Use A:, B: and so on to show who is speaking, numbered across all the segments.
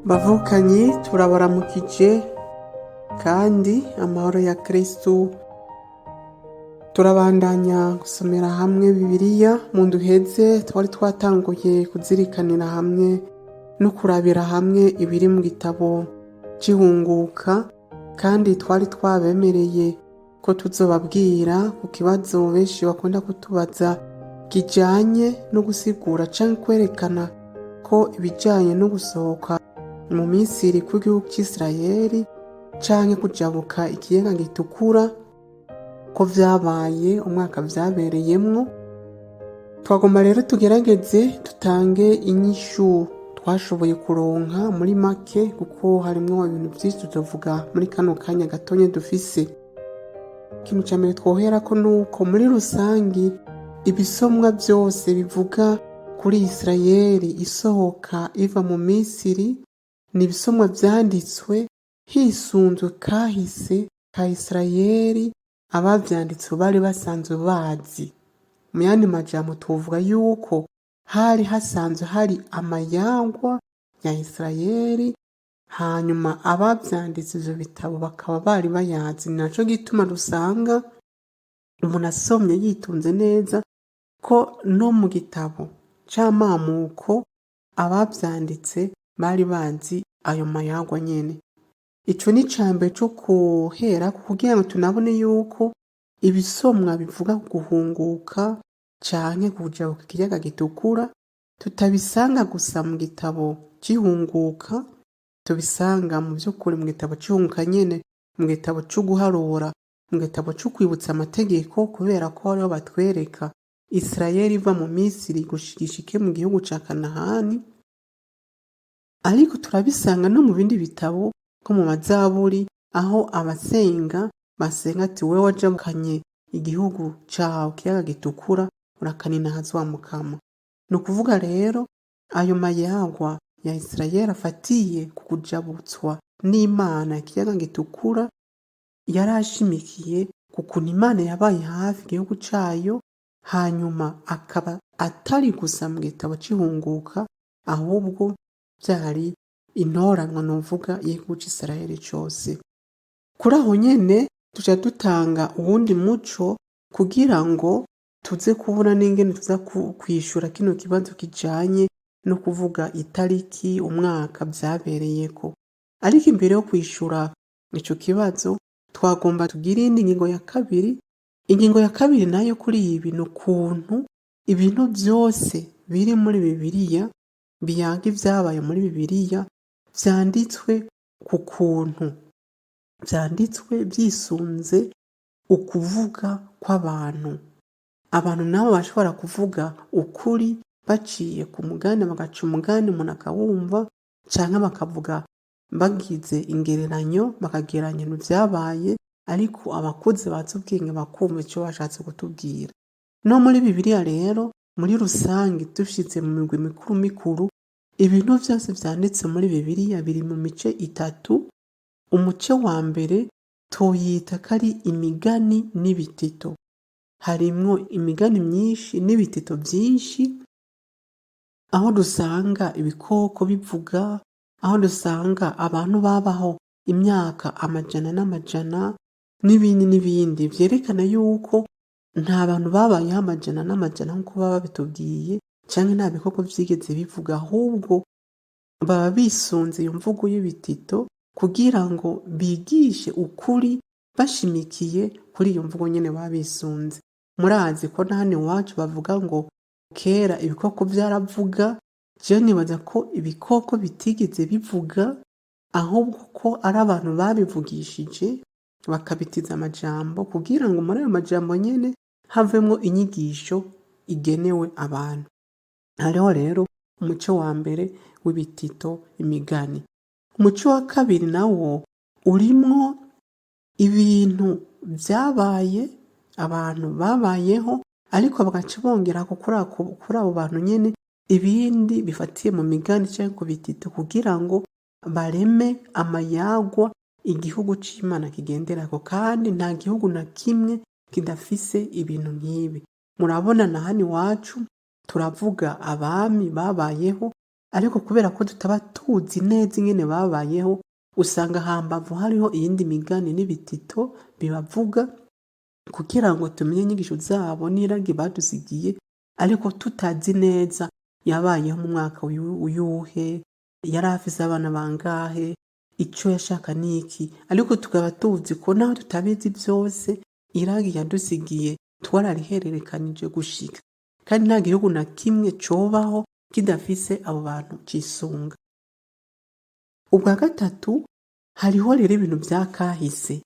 A: Bavukanye turabaramukije kandi amahoro ya Kristo. Turabandanya gusomera hamwe Bibiliya. Mu nduheze twari twatanguye kuzirikanira hamwe no kurabira hamwe ibiri mu gitabo c'ihunguka, kandi twari twabemereye ko tuzobabwira ku kibazo benshi bakunda kutubaza kijanye no gusigura canke kwerekana ko ibijanye no gusohoka mu Misiri kw'igihugu c'Isirayeli canke kujabuka ikiyaga gitukura ko vyabaye umwaka vyabereyemwo. Twagomba rero tugerageze dutange inyishu twashoboye kuronka muri make, kuko harimwo ibintu vyinshi tuzovuga muri kano kanya gatonye dufise. Ikintu ca mbere twoherako nuko muri rusangi ibisomwa vyose bivuga kuri Isirayeli isohoka iva mu Misiri ni ibisomwa vyanditswe hisunzwe kahise ka Isirayeli abavyanditse bari basanzwe bazi. Mu yandi majambo tuvuga yuko hari hasanzwe hari amayangwa ya Isirayeli, hanyuma abavyanditse ivyo bitabo bakaba bari bayazi. Naco gituma dusanga umuntu asomye yitunze neza ko no mu gitabo c'amamuko abavyanditse bari bazi ayo mayagwa nyene. Ico ni icambere co kuhera kugira ngo tunabone yuko ibisomwa bivuga guhunguka canke kujabuka ikiyaga gitukura tutabisanga gusa mu gitabo c'ihunguka, tubisanga mu vy'ukuri mu gitabo c'ihunguka nyene, mu gitabo co guharura, mu gitabo co kwibutsa amategeko, kubera ko hariho batwereka Isirayeli iva mu Misiri gushika mu gihugu ca Kanahani. Ariko turabisanga no mu bindi bitabo nko mu mazaburi, aho abasenga basenga ati wewe wajabukanye igihugu cawe kiyaga gitukura urakaninahaza wa Mukama. Ni ukuvuga rero ayo mayagwa ya Isirayeli afatiye ku kujabutswa n'Imana ikiyaga gitukura yarashimikiye ku kuntu Imana yabaye hafi igihugu cayo, hanyuma akaba atari gusa mu gitabo c'ihunguka, ahubwo vyari intoranwa novuga y'igihugu c'Isirayeli cose. Kuri aho nyene tuca dutanga uwundi muco kugira ngo tuze kubona n'ingene tuza kwishura kino kibazo kijanye no kuvuga itariki umwaka vyabereyeko. Ariko imbere yo kwishura ico kibazo twagomba tugire iyindi ngingo ya kabiri. Ingingo ya kabiri nayo kuri ibi ni ukuntu ibintu vyose biri muri Bibiliya biyaga ivyabaye muri Bibiliya vyanditswe ku kuntu vyanditswe vyisunze ukuvuga kw'abantu. Abantu nabo bashobora kuvuga ukuri baciye ku mugani, bagaca umugani umuntu akawumva, canke bakavuga bagize ingereranyo bakageranya ibintu vyabaye, ariko abakuze bazi ubwenge bakumva ico bashatse kutubwira. No muri Bibiliya rero muri rusangi dushize mu migwi mikuru mikuru, ibintu vyose vyanditse muri Bibiliya biri mu mice itatu. Umuce wa mbere toyita kari imigani n'ibitito. Harimwo imigani myinshi n'ibitito vyinshi, aho dusanga ibikoko bivuga, aho dusanga abantu babaho imyaka amajana n'amajana n'ibindi n'ibindi, vyerekana yuko nta bantu babayeho amajana n'amajana nk'uko baba babitubwiye, canke nta bikoko vyigeze bivuga, ahubwo baba bisunze iyo mvugo y'ibitito kugira ngo bigishe ukuri bashimikiye kuri iyo mvugo nyene baba bisunze. Murazi ko na hano iwacu bavuga ngo kera ibikoko vyaravuga. Jewe nibaza ko ibikoko bitigeze bivuga, ahubwo ko ari abantu babivugishije bakabitiza amajambo kugira ngo muri ayo majambo nyene havemwo inyigisho igenewe abantu. Hariho rero umuco wa mbere w'ibitito, imigani. Umuco wa kabiri nawo urimwo ibintu vyabaye, abantu babayeho, ariko bagaca bongera kuri abo bantu nyene ibindi bifatiye mu migani canke ku bitito kugira ngo bareme amayagwa igihugu c'Imana kigenderako, kandi nta gihugu na kimwe kidafise ibintu nk'ibi. Murabona na hano iwacu turavuga abami babayeho, ariko kubera ko tutaba tuzi neza ingene babayeho, usanga hambavu hariho iyindi migani n'ibitito bibavuga kugira ngo tumenye inyigisho zabo n'iragi badusigiye, ariko tutazi neza yabayeho mu mwaka uyuhe, yari afise abana bangahe, ico yashaka niki. Ariko tukaba tuzi ko naho tutabizi byose, iragi yadusigiye twararihererekanije gushika, kandi nta gihugu na kimwe cobaho kidafise abo bantu cisunga. Ubwa gatatu, hariho rero ibintu vya kahise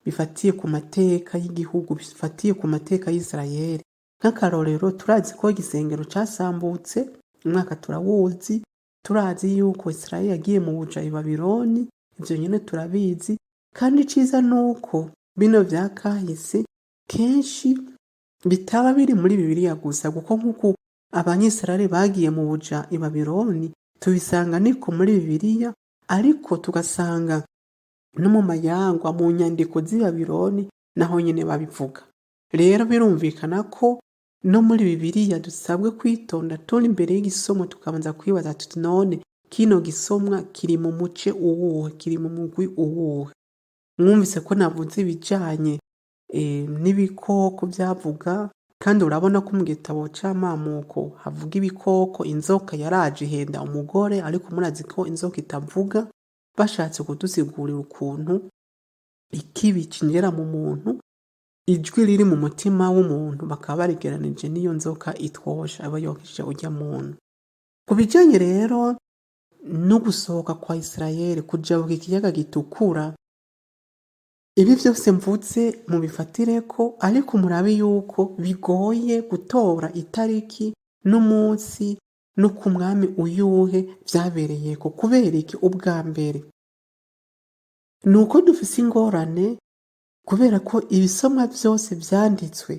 A: bifatiye ku mateka y'igihugu, bifatiye ku mateka y'Isirayeli. Nk'akarorero, turazi ko igisengero casambutse, umwaka turawuzi, turazi yuko Isirayeli yagiye mu buja i Babironi, ivyo nyene turabizi. Kandi ciza nuko bino vya kahise kenshi bitaba biri muri Bibiliya gusa, kuko nk'uko Abanyisirayeli bagiye mu buja i Babironi tubisanga niko muri Bibiliya, ariko tugasanga no mu mayangwa, mu nyandiko z'i Babironi naho nyene babivuga. Rero birumvikana ko no muri Bibiliya dusabwe kwitonda turi imbere y'igisomo, tukabanza kwibaza tuti none kino gisomwa kiri mu muce uwuhe, kiri mu mugwi uwuhe. Mwumvise ko navuze ibijanye n'ibikoko byavuga, kandi urabona ko mu gitabo c'amamuko havuga ibikoko. Inzoka yaraje ihenda umugore, ariko murazi ko inzoka itavuga. Bashatse kudusigurira ukuntu ikibi cinjira mu muntu, ijwi riri mu mutima w'umuntu bakaba barigeranije n'iyo nzoka itwosha aba yokeje urya muntu. Ku bijanye rero no gusohoka kwa Isirayeli kujabuka ikiyaga gitukura, ibi vyose mvuze mubifatireko, ariko murabe yuko bigoye gutora itariki n'umunsi no ku mwami uyuhe vyabereyeko. Kubera iki? Ubwa mbere nuko dufise ingorane, kubera ko ibisomwa vyose vyanditswe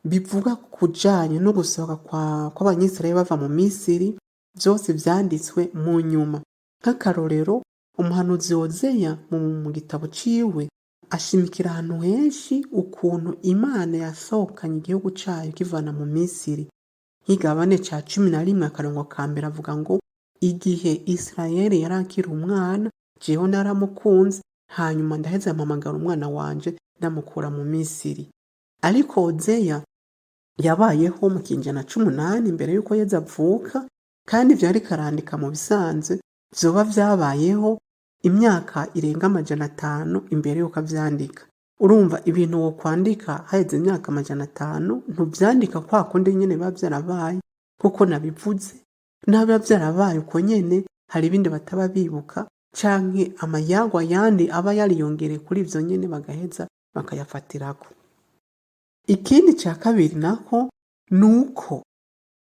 A: bivuga kujanye no gusohoka kw'Abanyisirayeli bava mu Misiri, vyose vyanditswe mu nyuma. Nk'akarorero, umuhanuzi Hozeya mu gitabo ciwe ashimikira ahantu henshi ukuntu Imana yasohokanye igihugu cayo kivana mu Misiri. Nk'igabane ca 11 akarongo ka mbere avuga ngo, igihe Isirayeli yari akiri umwana, jewe naramukunze, hanyuma ndaheza mpamagara umwana wanje ndamukura mu Misiri. Ariko Hozeya yabayeho mu kinjana 18 imbere yuko Yezu avuka, kandi vyari karandika mu bisanzwe vyoba vyabayeho imyaka irenga 500 imbere yuko avyandika. Urumva ibintu wo kwandika haheze imyaka 500, ntuvyandika kwa kundi nyene biba vyarabaye, kuko nabivuze n'aba vyarabaye uko nyene. Hari ibindi bataba bibuka, canke amayagwa yandi aba yariyongereye kuri ivyo nyene bagaheza bakayafatirako. Ikindi ca kabiri nako nuko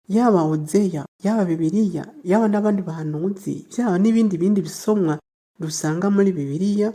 A: yaba Hozeya, yaba Bibiliya, yaba n'abandi bahanuzi, vyaba n'ibindi bisomwa dusanga muri Bibiliya,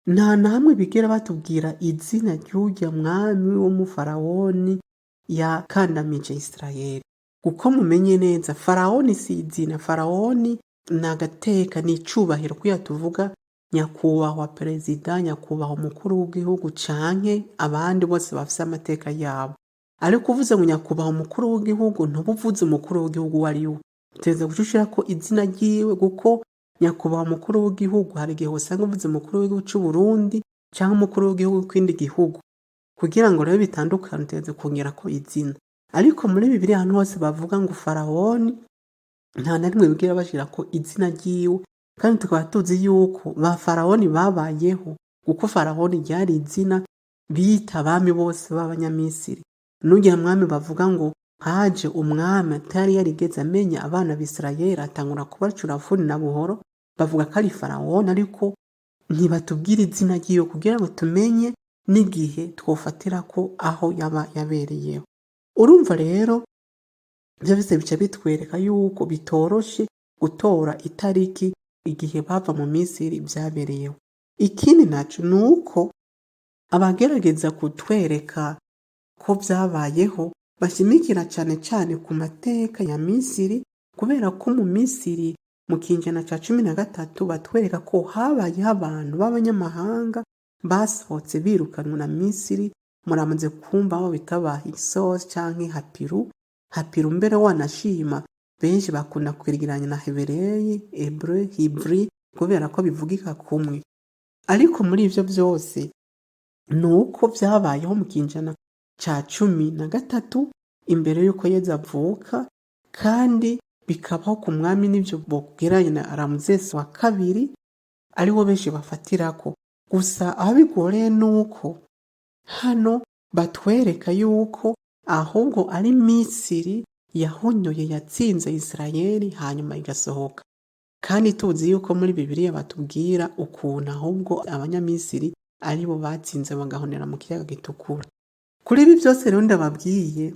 A: nta na hamwe bigera batubwira izina ry'urya mwami w'umufarawoni yakandamije Isirayeli. Kuko mumenye neza, farawoni si izina. Farawoni ni agateka, ni icubahiro. Kuya tuvuga nyakubahwa perezida, nyakubahwa umukuru w'igihugu, canke abandi bose bafise amateka yabo. Ariko uvuze ngo nyakubahwa umukuru w'igihugu, ntubuvuze umukuru w'igihugu wariwe, uteze gushirako izina ryiwe, kuko nyakubahwa umukuru w'igihugu hari igihe usanga uvuze umukuru w'igihugu c'u Burundi canke umukuru w'igihugu kw'indi gihugu. Kugira ngo rero bitandukane uteze kongerako izina. Ariko muri Bibiliya ahantu hose bavuga ngo farawoni, nta na rimwe bigira bashirako izina ryiwe. Kandi tukaba tuzi yuko ba farawoni babayeho, kuko farawoni ryari izina bita abami bose b'Abanyamisiri. N'urya mwami bavuga ngo haje umwami atari yarigeze amenya abana b'Isirayeli, atangura kubacura funi na buhoro, bavuga ko ari farawoni, ariko ntibatubwira izina ryiwe kugira ngo tumenye n'igihe twofatirako aho yaba yabereyeho. Urumva rero ivyo vyose bica bitwereka yuko bitoroshe gutora itariki igihe bava mu Misiri vyabereyeho. Ikindi naco nuko abagerageza kutwereka ko vyabayeho bashimikira cane cane ku mateka ya Misiri, kubera ko mu Misiri mu kinjana ca 13 batwereka ko habayeho abantu b'abanyamahanga basohotse birukanwe na Misiri. Muramaze kumva aho bita ba Hyksos canke Hapiru mbere wanashima benshi bakunda kwirigiranya na Hebereyi, Hibri kubera ko bivugika kumwe. Ariko muri ivyo vyose nuko vyabayeho mu kinjana ca 13 imbere yuko Yezu avuka, kandi bikabaho ku mwami n'ivyo bogeranye na Ramzesi wa kabiri ariwo benshi bafatirako. Gusa aho bigoreye nuko hano batwereka yuko ahubwo ari Misiri yahonyoye yatsinze Isirayeli hanyuma igasohoka. Kandi tuzi yuko muri Biblia batubwira ukuntu ahubwo abanyamisiri aribo batsinze bagahonera mu kiyaga gitukura. Kuri ibi byose rero ndababwiye,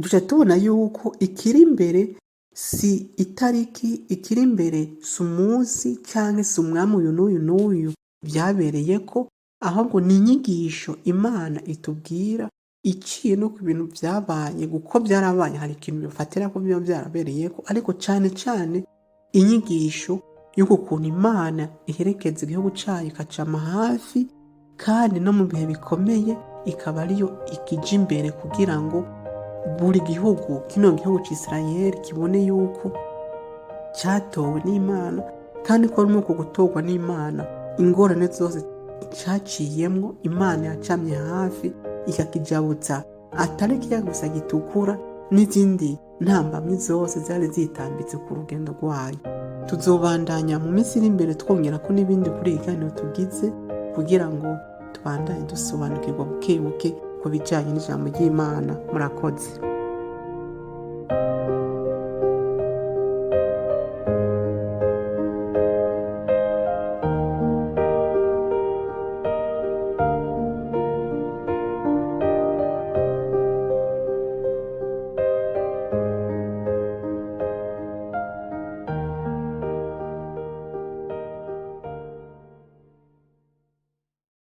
A: duce tubona yuko ikiri imbere si itariki, ikiri imbere si umunsi cyangwa si umwami uyu n'uyu n'uyu byabereye ko, ahubwo ni inyigisho Imana itubwira iciye no ku bintu byabaye, kuko byarabaye hari ikintu bifatira ko biba byarabereye ko, ariko cyane cyane inyigisho y'ukuntu Imana iherekeza igihugu cyayo ikacama hafi, kandi no mu bihe bikomeye ikaba ariyo ikija imbere kugira ngo buri gihugu, kino gihugu cy'Isirayeli kibone yuko cyatowe n'Imana, kandi ko mu gutorwa n'Imana ingorane zose cyaciyemwo Imana yacamye hafi ikakijabutsa, atari ikiyaga gusa gitukura n'izindi ntambamyi zose zari zitambitse ku rugendo rwayo. Tuzobandanya mu minsi iri imbere twongera ko n'ibindi kuri iganiro tugize, kugira ngo tubandanye dusobanukirwa buke buke ku bijyanye n'ijambo ry'Imana. Murakoze.